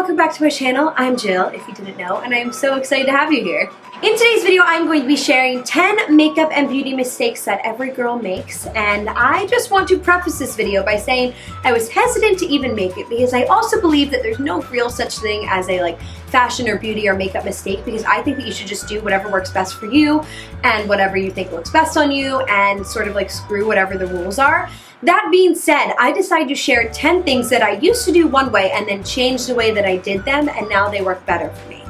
welcome back to my channel. I'm Jill, if you didn't know, and I'm so excited to have you here. In today's video, I'm going to be sharing 10 makeup and beauty mistakes that every girl makes, and I just want to preface this video by saying I was hesitant to even make it because I also believe that there's no real such thing as a fashion or beauty or makeup mistake, because I think that you should just do whatever works best for you and whatever you think looks best on you and sort of screw whatever the rules are. That being said, I decided to share 10 things that I used to do one way and then change the way that I did them, and now they work better for me.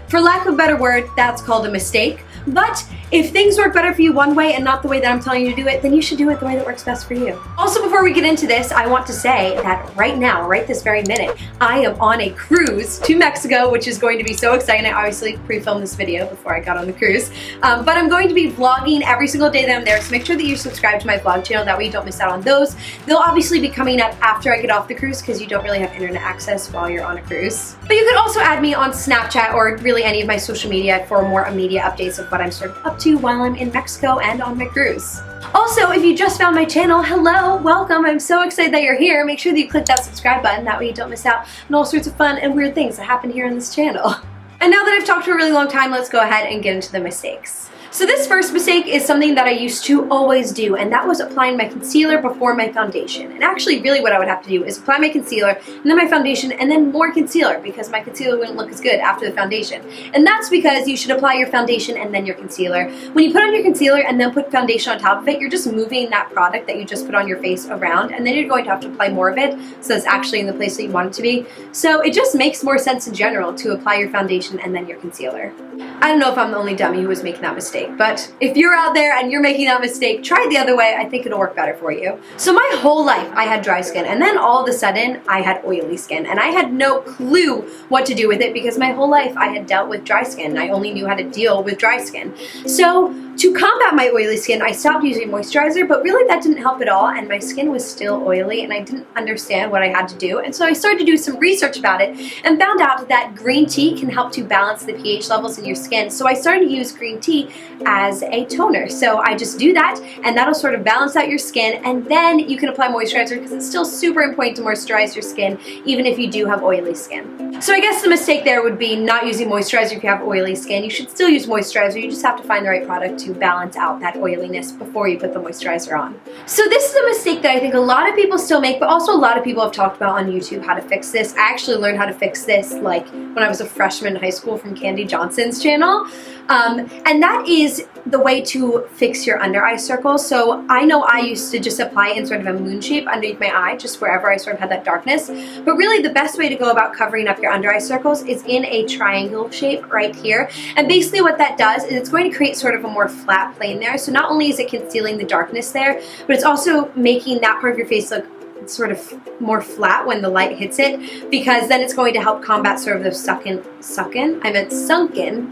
For lack of a better word, that's called a mistake. But if things work better for you one way and not the way that I'm telling you to do it, then you should do it the way that works best for you. Also, before we get into this, I want to say that right now, right this very minute, I am on a cruise to Mexico, which is going to be so exciting. I obviously pre-filmed this video before I got on the cruise. But I'm going to be vlogging every single day that I'm there, so make sure that you subscribe to my vlog channel, that way you don't miss out on those. They'll obviously be coming up after I get off the cruise because you don't really have internet access while you're on a cruise. But you could also add me on Snapchat or really any of my social media for more immediate updates of what I'm sort of up to while I'm in Mexico and on my cruise. Also, if you just found my channel, hello, welcome. I'm so excited that you're here. Make sure that you click that subscribe button, that way you don't miss out on all sorts of fun and weird things that happen here on this channel. And now that I've talked for a really long time, let's go ahead and get into the mistakes. So this first mistake is something that I used to always do, and that was applying my concealer before my foundation. And actually, really what I would have to do is apply my concealer, and then my foundation, and then more concealer, because my concealer wouldn't look as good after the foundation. And that's because you should apply your foundation and then your concealer. When you put on your concealer and then put foundation on top of it, you're just moving that product that you just put on your face around, and then you're going to have to apply more of it, so it's actually in the place that you want it to be. So it just makes more sense in general to apply your foundation and then your concealer. I don't know if I'm the only dummy who was making that mistake, but if you're out there and you're making that mistake, try it the other way. I think it'll work better for you. So my whole life I had dry skin, and then all of a sudden I had oily skin, and I had no clue what to do with it because my whole life I had dealt with dry skin. I only knew how to deal with dry skin. So to combat my oily skin, I stopped using moisturizer, but really that didn't help at all, and my skin was still oily, and I didn't understand what I had to do. And so I started to do some research about it and found out that green tea can help to balance the pH levels in your skin. So I started to use green tea as a toner. So I just do that, and that'll sort of balance out your skin, and then you can apply moisturizer because it's still super important to moisturize your skin, even if you do have oily skin. So I guess the mistake there would be not using moisturizer if you have oily skin. You should still use moisturizer, you just have to find the right product to balance out that oiliness before you put the moisturizer on. So this is a mistake that I think a lot of people still make, but also a lot of people have talked about on YouTube how to fix this. I actually learned how to fix this when I was a freshman in high school from Candy Johnson's channel. And that is the way to fix your under eye circles. So I know I used to just apply it in sort of a moon shape underneath my eye, just wherever I sort of had that darkness. But really the best way to go about covering up your under eye circles is in a triangle shape right here. And basically what that does is it's going to create sort of a more flat plane there. So not only is it concealing the darkness there, but it's also making that part of your face look sort of more flat when the light hits it, because then it's going to help combat sort of those sunken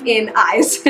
in eyes.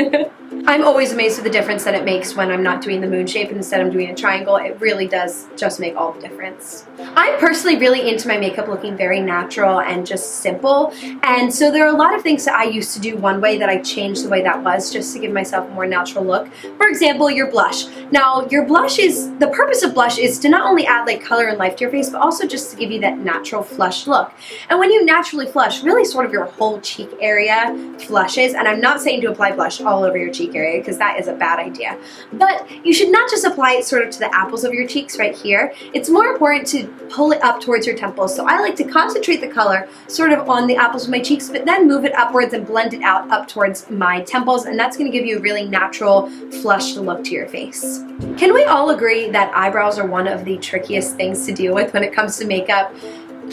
I'm always amazed at the difference that it makes when I'm not doing the moon shape and instead I'm doing a triangle. It really does just make all the difference. I'm personally really into my makeup looking very natural and just simple, and so there are a lot of things that I used to do one way that I changed the way that was just to give myself a more natural look. For example, your blush. Now your blush the purpose of blush is to not only add color and life to your face, but also just to give you that natural flush look. And when you naturally flush, really sort of your whole cheek area flushes, and I'm not saying to apply blush all over your cheek area because that is a bad idea. But you should not just apply it sort of to the apples of your cheeks right here. It's more important to pull it up towards your temples. So I like to concentrate the color sort of on the apples of my cheeks, but then move it upwards and blend it out up towards my temples, and that's going to give you a really natural flushed look to your face. Can we all agree that eyebrows are one of the trickiest things to deal with when it comes to makeup?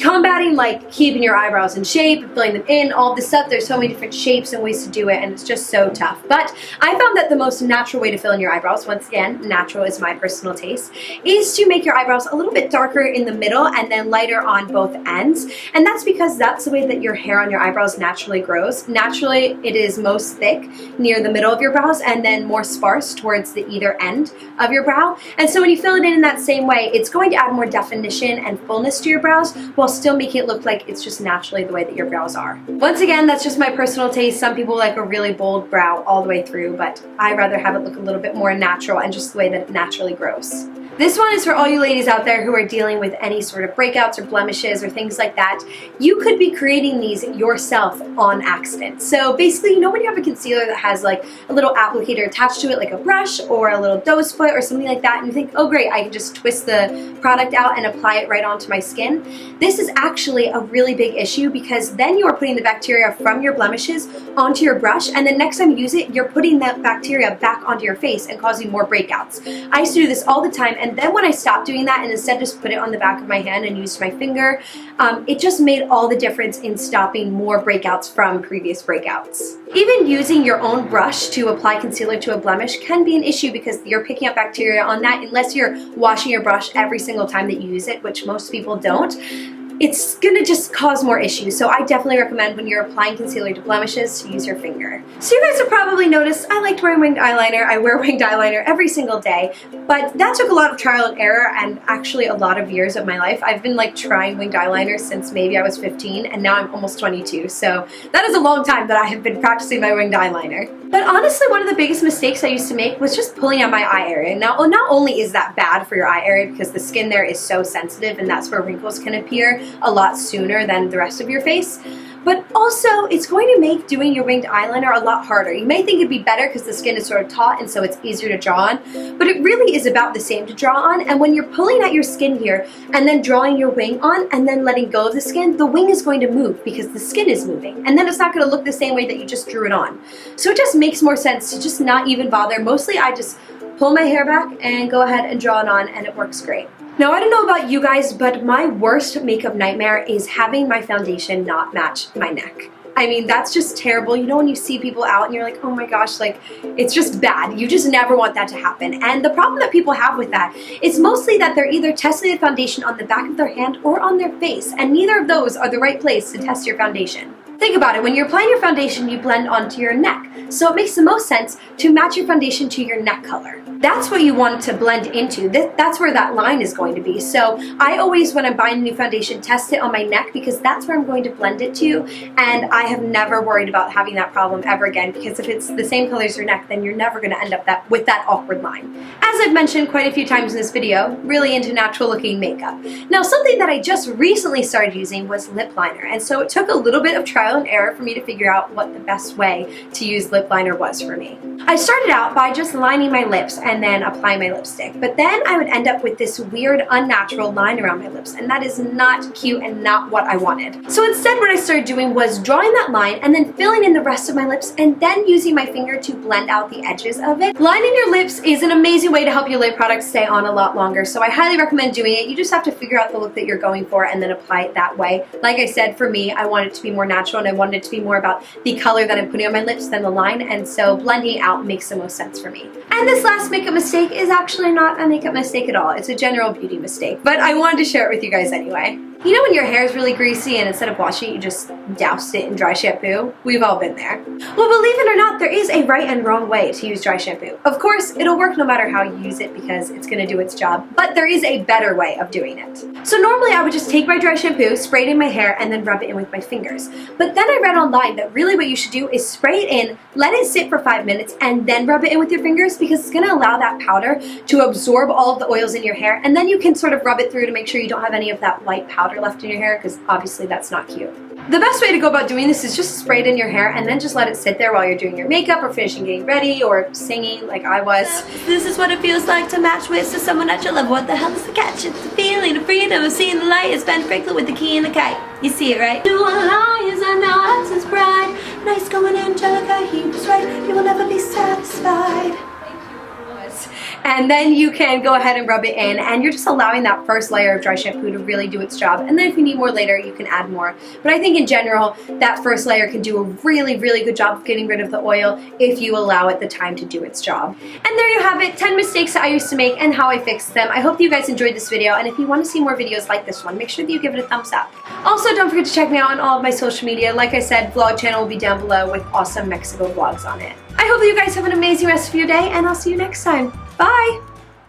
Combating keeping your eyebrows in shape, filling them in, all this stuff. There's so many different shapes and ways to do it, and it's just so tough. But I found that the most natural way to fill in your eyebrows, once again, natural is my personal taste, is to make your eyebrows a little bit darker in the middle and then lighter on both ends. And that's because that's the way that your hair on your eyebrows naturally grows. Naturally, it is most thick near the middle of your brows and then more sparse towards the either end of your brow. And so when you fill it in that same way, it's going to add more definition and fullness to your brows, while still making it look like it's just naturally the way that your brows are. Once again, that's just my personal taste. Some people like a really bold brow all the way through, but I rather have it look a little bit more natural and just the way that it naturally grows. This one is for all you ladies out there who are dealing with any sort of breakouts or blemishes or things like that. You could be creating these yourself on accident. So basically, you know when you have a concealer that has like a little applicator attached to it, like a brush or a little doe's foot or something like that, and you think, oh great, I can just twist the product out and apply it right onto my skin. This is actually a really big issue because then you are putting the bacteria from your blemishes onto your brush, and then next time you use it, you're putting that bacteria back onto your face and causing more breakouts. I used to do this all the time, and then when I stopped doing that and instead just put it on the back of my hand and used my finger, it just made all the difference in stopping more breakouts from previous breakouts. Even using your own brush to apply concealer to a blemish can be an issue because you're picking up bacteria on that unless you're washing your brush every single time that you use it, which most people don't. It's gonna just cause more issues, so I definitely recommend when you're applying concealer to blemishes to use your finger. So you guys have probably noticed I liked wearing winged eyeliner. I wear winged eyeliner every single day, but that took a lot of trial and error and actually a lot of years of my life. I've been like trying winged eyeliner since maybe I was 15, and now I'm almost 22, so that is a long time that I have been practicing my winged eyeliner. But honestly, one of the biggest mistakes I used to make was just pulling out my eye area. Now, not only is that bad for your eye area because the skin there is so sensitive and that's where wrinkles can appear a lot sooner than the rest of your face, but also it's going to make doing your winged eyeliner a lot harder. You may think it'd be better because the skin is sort of taut and so it's easier to draw on, but it really is about the same to draw on, and when you're pulling at your skin here and then drawing your wing on and then letting go of the skin, the wing is going to move because the skin is moving, and then it's not going to look the same way that you just drew it on. So it just makes more sense to just not even bother. Mostly I just pull my hair back and go ahead and draw it on, and it works great. Now, I don't know about you guys, but my worst makeup nightmare is having my foundation not match my neck. I mean, that's just terrible. You know when you see people out and you're like, oh my gosh, like, it's just bad. You just never want that to happen. And the problem that people have with that is mostly that they're either testing the foundation on the back of their hand or on their face, and neither of those are the right place to test your foundation. Think about it, when you're applying your foundation, you blend onto your neck. So it makes the most sense to match your foundation to your neck color. That's what you want to blend into. That's where that line is going to be. So I always, when I'm buying a new foundation, test it on my neck because that's where I'm going to blend it to. And I have never worried about having that problem ever again, because if it's the same color as your neck, then you're never going to end up with that awkward line. As I've mentioned quite a few times in this video, really into natural looking makeup. Now, something that I just recently started using was lip liner. And so it took a little bit of trial and error for me to figure out what the best way to use lip liner was for me. I started out by just lining my lips and then applying my lipstick, but then I would end up with this weird unnatural line around my lips, and that is not cute and not what I wanted. So instead what I started doing was drawing that line and then filling in the rest of my lips and then using my finger to blend out the edges of it. Lining your lips is an amazing way to help your lip products stay on a lot longer, so I highly recommend doing it. You just have to figure out the look that you're going for and then apply it that way. Like I said, for me, I want it to be more natural and I wanted it to be more about the color that I'm putting on my lips than the line, and so blending it out makes the most sense for me. And this last makeup mistake is actually not a makeup mistake at all. It's a general beauty mistake, but I wanted to share it with you guys anyway. You know when your hair is really greasy and instead of washing it, you just douse it in dry shampoo? We've all been there. Well, believe it or not, there is a right and wrong way to use dry shampoo. Of course, it'll work no matter how you use it because it's gonna do its job, but there is a better way of doing it. So normally I would just take my dry shampoo, spray it in my hair, and then rub it in with my fingers. But then I read online that really what you should do is spray it in, let it sit for 5 minutes, and then rub it in with your fingers because it's gonna allow that powder to absorb all of the oils in your hair, and then you can sort of rub it through to make sure you don't have any of that white powder left in your hair, because obviously that's not cute. The best way to go about doing this is just spray it in your hair and then just let it sit there while you're doing your makeup or finishing getting ready or singing like I was. This is what it feels like to match with someone that you love. What the hell is the catch? It's the feeling of freedom of seeing the light. It's Ben Franklin with the key and the kite. You see it, right? You want lions and now access bride. Nice going Angelica, he was right. You will never be satisfied. And then you can go ahead and rub it in, and you're just allowing that first layer of dry shampoo to really do its job. And then if you need more later, you can add more. But I think in general, that first layer can do a really, really good job of getting rid of the oil if you allow it the time to do its job. And there you have it, 10 mistakes that I used to make and how I fixed them. I hope that you guys enjoyed this video, and if you want to see more videos like this one, make sure that you give it a thumbs up. Also, don't forget to check me out on all of my social media. Like I said, vlog channel will be down below with awesome Mexico vlogs on it. I hope that you guys have an amazing rest of your day, and I'll see you next time. Bye!